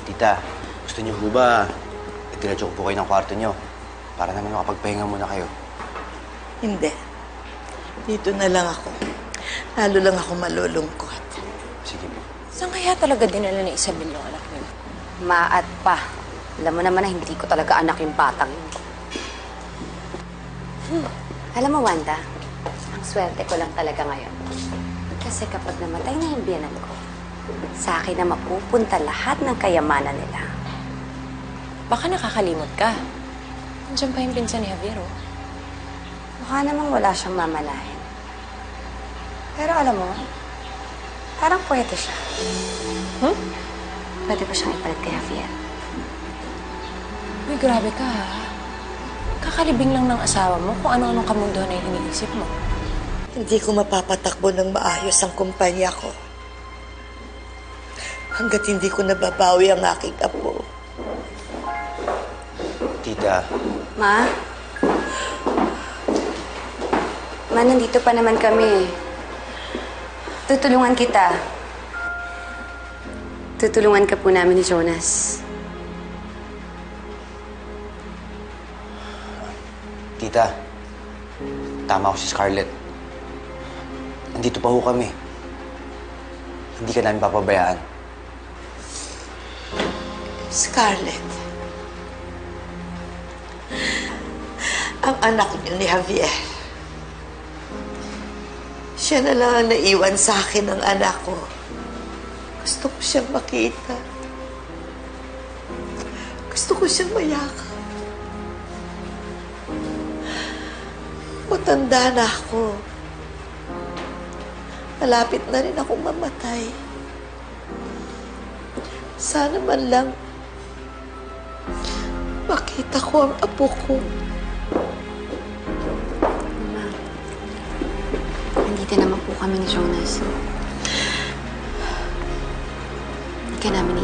Tita, gusto niyo po ba itiradyo ko po kayo ng kwarto niyo para naman makapagpahinga muna kayo? Hindi. Dito na lang ako. Lalo lang ako malulungkot. Sige po. Saan kaya talaga dinala ni Isabel yung anak niyo? Ma at pa. Alam mo naman na hindi ko talaga anak yung batang yun. Alam mo, Wanda, ang swerte ko lang talaga ngayon. Kasi kapag namatay na yung biyanan ko, sa akin na mapupunta lahat ng kayamanan nila. Baka nakakalimot ka. Nandiyan pa yung pinsan ni Javier, oh. Mukha namang wala siyang mamalahin. Pero alam mo, parang pwede siya. Pwede ko siyang ipalit kay Javier. Uy, grabe ka, ha? Kakalibing lang ng asawa mo kung ano-anong kamunduhan na yung iniisip mo. Hindi ko mapapatakbo ng maayos ang kumpanya ko. Hanggat hindi ko nababawi ang aking apo. Tita, Ma? Ma, nandito pa naman kami. Tutulungan kita. Tutulungan ka po namin ni Jonas. Tita, tama ako si Scarlett. Nandito pa ho kami. Hindi ka namin papabayaan. Scarlett. Ang anak niyo ni Javier. Siya na lang ang naiwan sa akin ng anak ko. Gusto ko siyang makita. Gusto ko siyang mayakap. Matanda na ako. Malapit na rin akong mamatay. Sana man lang makita ko ang apo ko. Ma, nandito naman po kami ni Jonas. Hindi ka namin